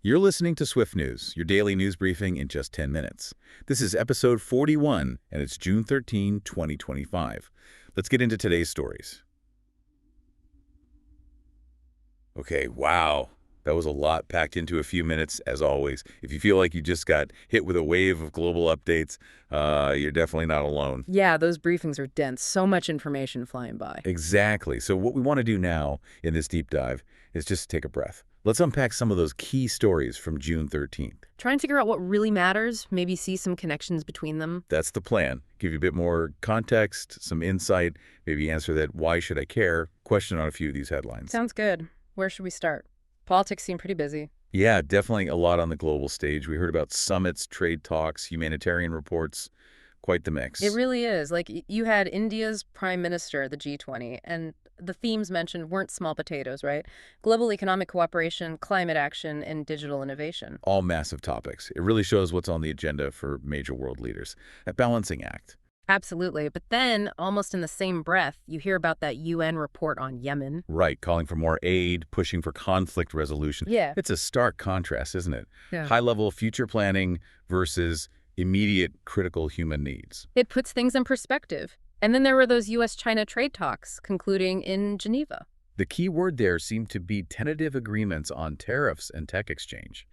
You're listening to Swift News, your daily news briefing in just 10 minutes. This is episode 41, and it's June 13, 2025. Let's get into today's stories. Okay, wow. That was a lot packed into a few minutes, as always. If you feel like you just got hit with a wave of global updates, you're definitely not alone. Yeah, those briefings are dense. So much information flying by. Exactly. So what we want to do now in this deep dive is just take a breath. Let's unpack some of those key stories from June 13th. Try and figure out what really matters, maybe see some connections between them. That's the plan. Give you a bit more context, some insight, maybe answer that why should I care question on a few of these headlines. Sounds good. Where should we start? Politics seem pretty busy. Yeah, definitely a lot on the global stage. We heard about summits, trade talks, humanitarian reports. Quite the mix. It really is. Like, you had India's prime minister at the G20, and the themes mentioned weren't small potatoes, right? Global economic cooperation, climate action, and digital innovation. All massive topics. It really shows what's on the agenda for major world leaders. A balancing act. Absolutely. But then, almost in the same breath, you hear about that UN report on Yemen. Right, calling for more aid, pushing for conflict resolution. Yeah. It's a stark contrast, isn't it? Yeah. High-level future planning versus immediate critical human needs. It puts things in perspective. And then there were those U.S.-China trade talks concluding in Geneva. The key word there seemed to be tentative agreements on tariffs and tech exchange.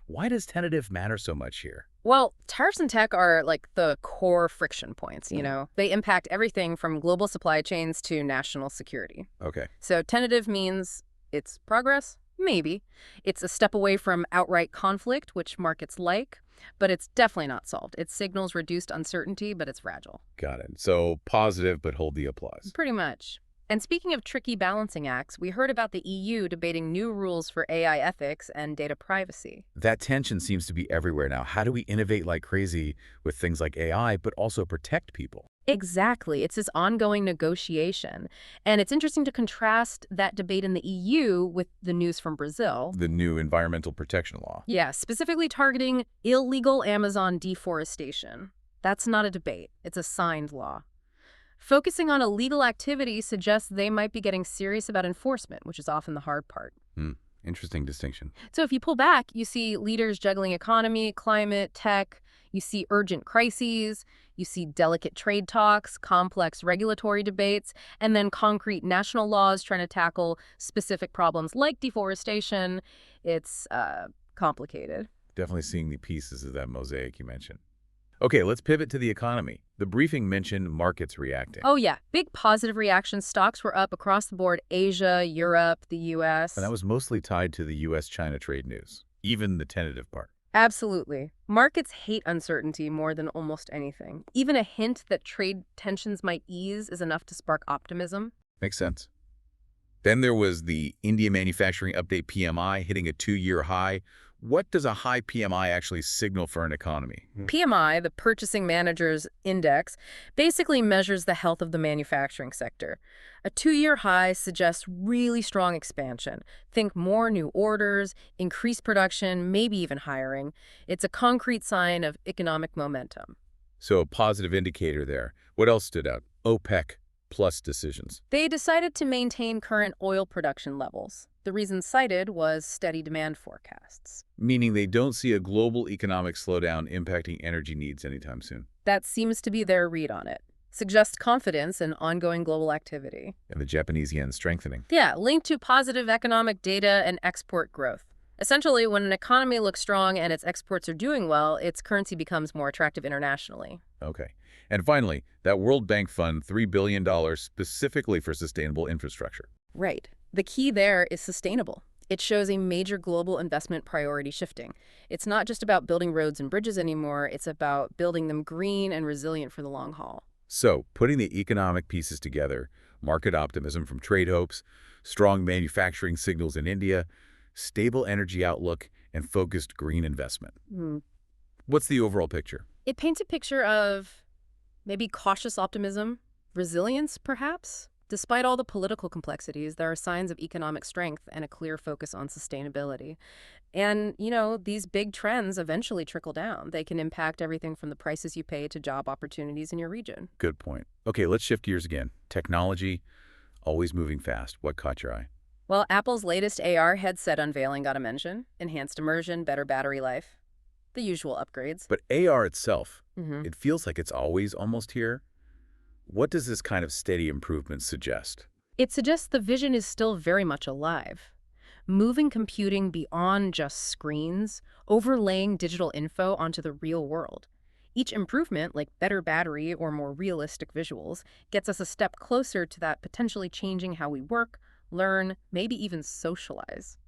Why does tentative matter so much here? Well, tariffs and tech are like the core friction points, you know? They impact everything from global supply chains to national security. Okay. So tentative means it's progress? Maybe. It's a step away from outright conflict, which markets like, but it's definitely not solved. It signals reduced uncertainty, but it's fragile. Got it. So positive, but hold the applause. Pretty much. And speaking of tricky balancing acts, we heard about the EU debating new rules for AI ethics and data privacy. That tension seems to be everywhere now. How do we innovate like crazy with things like AI, but also protect people? Exactly. It's this ongoing negotiation. And it's interesting to contrast that debate in the EU with the news from Brazil. The new environmental protection law. Yeah, specifically targeting illegal Amazon deforestation. That's not a debate. It's a signed law. Focusing on illegal activity suggests they might be getting serious about enforcement, which is often the hard part. Interesting distinction. So if you pull back, you see leaders juggling economy, climate, tech. You see urgent crises. You see delicate trade talks, complex regulatory debates, and then concrete national laws trying to tackle specific problems like deforestation. It's complicated. Definitely seeing the pieces of that mosaic you mentioned. Okay, let's pivot to the economy. The briefing mentioned markets reacting. Oh, yeah. Big positive reactions. Stocks were up across the board. Asia, Europe, the U.S. And that was mostly tied to the U.S.-China trade news, even the tentative part. Absolutely. Markets hate uncertainty more than almost anything. Even a hint that trade tensions might ease is enough to spark optimism. Makes sense. Then there was the India Manufacturing Update PMI hitting a 2-year high. What does a high PMI actually signal for an economy? PMI, the Purchasing Managers Index, basically measures the health of the manufacturing sector. A 2-year high suggests really strong expansion. Think more new orders, increased production, maybe even hiring. It's a concrete sign of economic momentum. So a positive indicator there. What else stood out? OPEC plus decisions. They decided to maintain current oil production levels. The reason cited was steady demand forecasts. Meaning they don't see a global economic slowdown impacting energy needs anytime soon. That seems to be their read on it. Suggests confidence in ongoing global activity. And the Japanese yen strengthening. Yeah, linked to positive economic data and export growth. Essentially, when an economy looks strong and its exports are doing well, its currency becomes more attractive internationally. Okay. And finally, that World Bank fund, $3 billion specifically for sustainable infrastructure. Right. The key there is sustainable. It shows a major global investment priority shifting. It's not just about building roads and bridges anymore. It's about building them green and resilient for the long haul. So, putting the economic pieces together, market optimism from trade hopes, strong manufacturing signals in India, stable energy outlook, and focused green investment. What's the overall picture? It paints a picture of maybe cautious optimism, resilience, perhaps? Despite all the political complexities, there are signs of economic strength and a clear focus on sustainability. And, you know, these big trends eventually trickle down. They can impact everything from the prices you pay to job opportunities in your region. Good point. Okay, let's shift gears again. Technology, always moving fast. What caught your eye? Well, Apple's latest AR headset unveiling got a mention. Enhanced immersion, better battery life. The usual upgrades. But AR itself, Hmm. it feels like it's always almost here. What does this kind of steady improvement suggest? It suggests the vision is still very much alive. Moving computing beyond just screens, overlaying digital info onto the real world. Each improvement, like better battery or more realistic visuals, gets us a step closer to that potentially changing how we work, learn, maybe even socialize.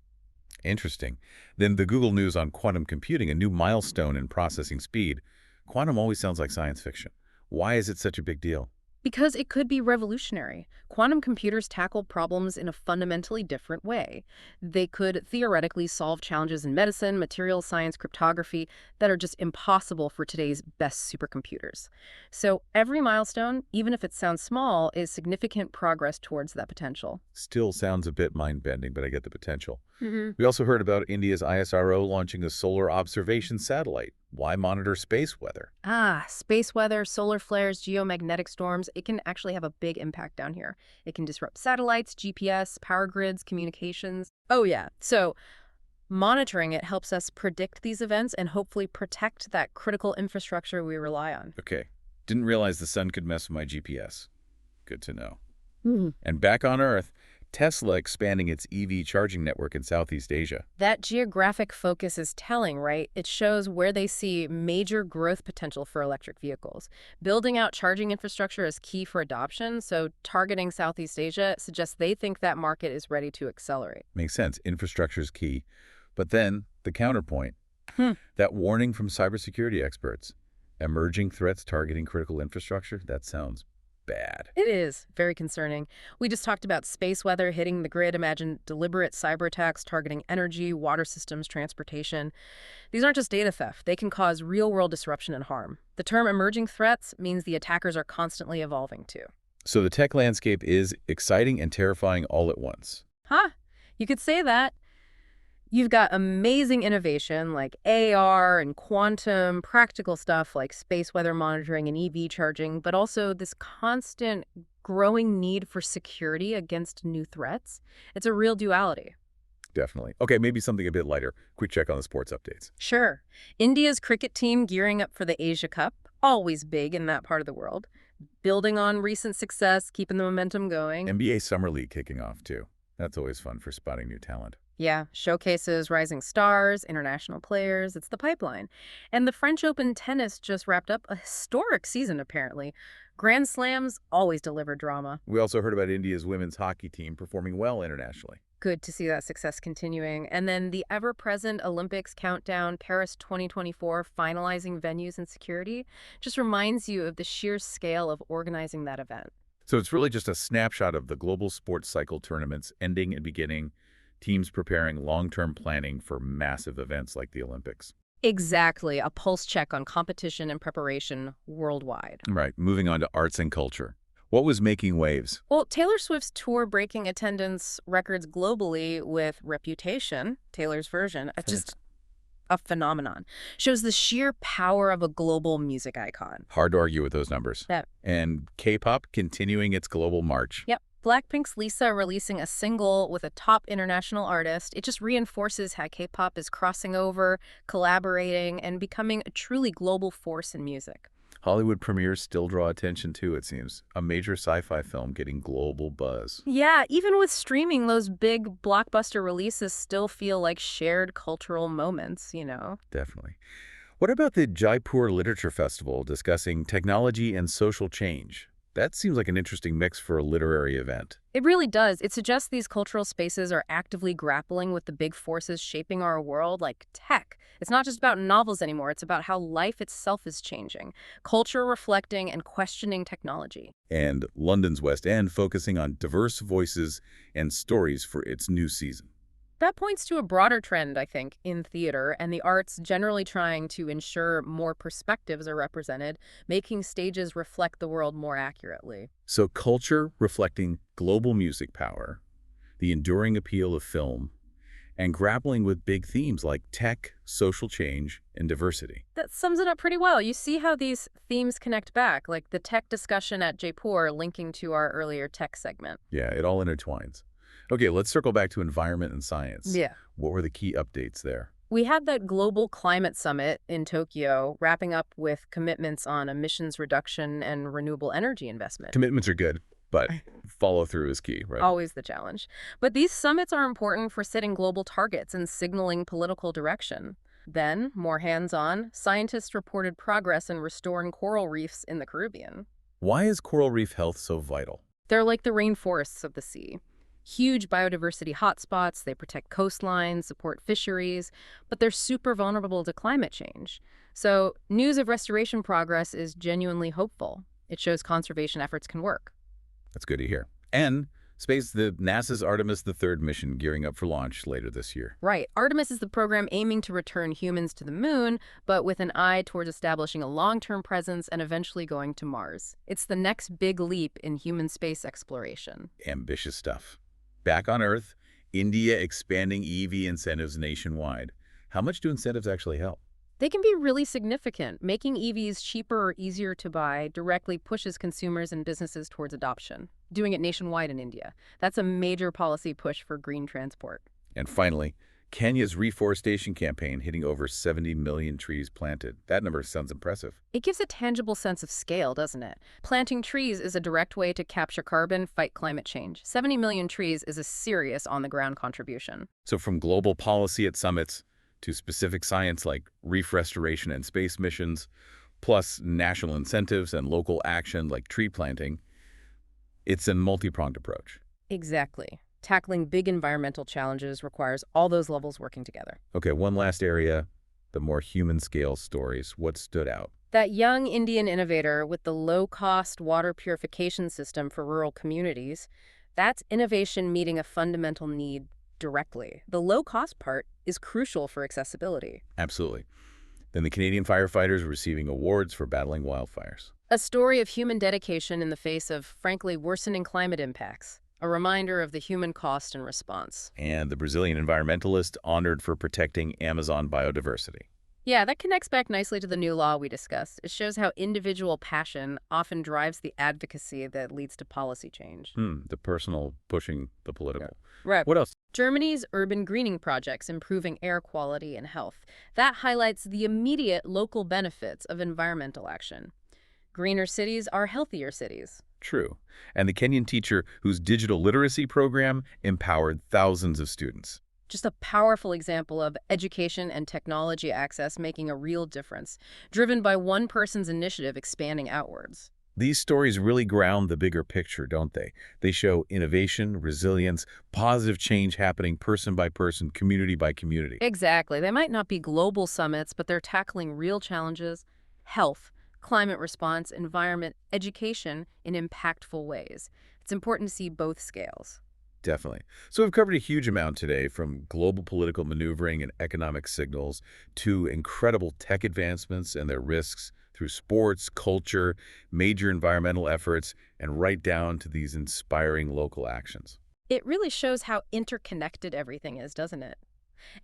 Interesting. Then the Google news on quantum computing, a new milestone in processing speed. Quantum always sounds like science fiction. Why is it such a big deal? Because it could be revolutionary. Quantum computers tackle problems in a fundamentally different way. They could theoretically solve challenges in medicine, materials science, cryptography that are just impossible for today's best supercomputers. So every milestone, even if it sounds small, is significant progress towards that potential. Still sounds a bit mind-bending, but I get the potential. Hmm. We also heard about India's ISRO launching a solar observation satellite. Why monitor space weather? Space weather, solar flares, geomagnetic storms, it can actually have a big impact down here. It can disrupt satellites, GPS, power grids, communications. Oh yeah, so monitoring it helps us predict these events and hopefully protect that critical infrastructure we rely on. Okay. Didn't realize the sun could mess with my GPS. Good to know. Mhm. And back on Earth, Tesla expanding its EV charging network in Southeast Asia. That geographic focus is telling, right? It shows where they see major growth potential for electric vehicles. Building out charging infrastructure is key for adoption, so targeting Southeast Asia suggests they think that market is ready to accelerate. Makes sense. Infrastructure is key. But then, the counterpoint. Hmm. That warning from cybersecurity experts. Emerging threats targeting critical infrastructure? That sounds bad. It is very concerning. We just talked about space weather hitting the grid. Imagine deliberate cyber attacks targeting energy, water systems, transportation. These aren't just data theft. They can cause real-world disruption and harm. The term emerging threats means the attackers are constantly evolving too. So the tech landscape is exciting and terrifying all at once. Huh? You could say that. You've got amazing innovation like AR and quantum, practical stuff like space weather monitoring and EV charging, but also this constant growing need for security against new threats. It's a real duality. Definitely. Okay, maybe something a bit lighter. Quick check on the sports updates. Sure. India's cricket team gearing up for the Asia Cup, always big in that part of the world. Building on recent success, keeping the momentum going. NBA Summer League kicking off, too. That's always fun for spotting new talent. Yeah, showcases rising stars, international players, it's the pipeline. And the French Open tennis just wrapped up a historic season, apparently. Grand Slams always deliver drama. We also heard about India's women's hockey team performing well internationally. Good to see that success continuing. And then the ever-present Olympics countdown, Paris 2024, finalizing venues and security, just reminds you of the sheer scale of organizing that event. So it's really just a snapshot of the global sports cycle tournaments ending and beginning, teams preparing long-term planning for massive events like the Olympics. Exactly, a pulse check on competition and preparation worldwide. Right, moving on to arts and culture. What was making waves? Well, Taylor Swift's tour breaking attendance records globally with Reputation, Taylor's version, just a phenomenon. Shows the sheer power of a global music icon. Hard to argue with those numbers. Yep. And K-pop continuing its global march. Yep. BLACKPINK's Lisa releasing a single with a top international artist. It just reinforces how K-pop is crossing over, collaborating, and becoming a truly global force in music. Hollywood premieres still draw attention too, it seems. A major sci-fi film getting global buzz. Yeah, even with streaming, those big blockbuster releases still feel like shared cultural moments, you know? Definitely. What about the Jaipur Literature Festival discussing technology and social change? That seems like an interesting mix for a literary event. It really does. It suggests these cultural spaces are actively grappling with the big forces shaping our world, like tech. It's not just about novels anymore. It's about how life itself is changing, culture reflecting and questioning technology. And London's West End focusing on diverse voices and stories for its new season. That points to a broader trend, I think, in theater and the arts generally trying to ensure more perspectives are represented, making stages reflect the world more accurately. So culture reflecting global music power, the enduring appeal of film, and grappling with big themes like tech, social change, and diversity. That sums it up pretty well. You see how these themes connect back, like the tech discussion at Jaipur linking to our earlier tech segment. Yeah, it all intertwines. Okay, let's circle back to environment and science. Yeah. What were the key updates there? We had that global climate summit in Tokyo, wrapping up with commitments on emissions reduction and renewable energy investment. Commitments are good, but follow through is key, right? Always the challenge. But these summits are important for setting global targets and signaling political direction. Then, more hands-on, scientists reported progress in restoring coral reefs in the Caribbean. Why is coral reef health so vital? They're like the rainforests of the sea. Huge biodiversity hotspots, they protect coastlines, support fisheries, but they're super vulnerable to climate change. So, news of restoration progress is genuinely hopeful. It shows conservation efforts can work. That's good to hear. And NASA's Artemis III mission gearing up for launch later this year. Right. Artemis is the program aiming to return humans to the moon, but with an eye towards establishing a long-term presence and eventually going to Mars. It's the next big leap in human space exploration. Ambitious stuff. Back on Earth, India expanding EV incentives nationwide. How much do incentives actually help? They can be really significant. Making EVs cheaper or easier to buy directly pushes consumers and businesses towards adoption. Doing it nationwide in India. That's a major policy push for green transport. And finally, Kenya's reforestation campaign hitting over 70 million trees planted. That number sounds impressive. It gives a tangible sense of scale, doesn't it? Planting trees is a direct way to capture carbon, fight climate change. 70 million trees is a serious on-the-ground contribution. So from global policy at summits to specific science like reef restoration and space missions, plus national incentives and local action like tree planting, it's a multi-pronged approach. Exactly. Tackling big environmental challenges requires all those levels working together. Okay, one last area, the more human-scale stories. What stood out? That young Indian innovator with the low-cost water purification system for rural communities, that's innovation meeting a fundamental need directly. The low-cost part is crucial for accessibility. Absolutely. Then the Canadian firefighters receiving awards for battling wildfires. A story of human dedication in the face of, frankly, worsening climate impacts. A reminder of the human cost and response. And the Brazilian environmentalist honored for protecting Amazon biodiversity. Yeah, that connects back nicely to the new law we discussed. It shows how individual passion often drives the advocacy that leads to policy change. The personal pushing the political. Right. What else? Germany's urban greening projects improving air quality and health. That highlights the immediate local benefits of environmental action. Greener cities are healthier cities. True. And the Kenyan teacher whose digital literacy program empowered thousands of students. Just a powerful example of education and technology access making a real difference, driven by one person's initiative expanding outwards. These stories really ground the bigger picture, don't they? They show innovation, resilience, positive change happening person by person, community by community. Exactly. They might not be global summits, but they're tackling real challenges, health, climate response, environment, education in impactful ways. It's important to see both scales. Definitely. So we've covered a huge amount today, from global political maneuvering and economic signals to incredible tech advancements and their risks, through sports, culture, major environmental efforts, and right down to these inspiring local actions. It really shows how interconnected everything is, doesn't it?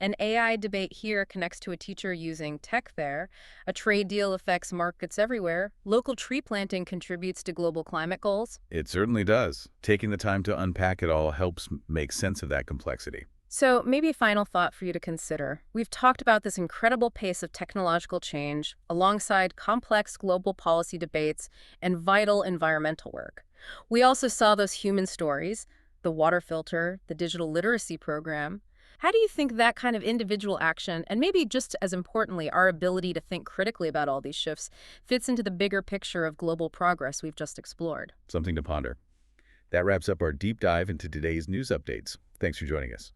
An AI debate here connects to a teacher using tech there. A trade deal affects markets everywhere. Local tree planting contributes to global climate goals. It certainly does. Taking the time to unpack it all helps make sense of that complexity. So maybe a final thought for you to consider. We've talked about this incredible pace of technological change alongside complex global policy debates and vital environmental work. We also saw those human stories, the water filter, the digital literacy program. How do you think that kind of individual action, and maybe just as importantly, our ability to think critically about all these shifts, fits into the bigger picture of global progress we've just explored? Something to ponder. That wraps up our deep dive into today's news updates. Thanks for joining us.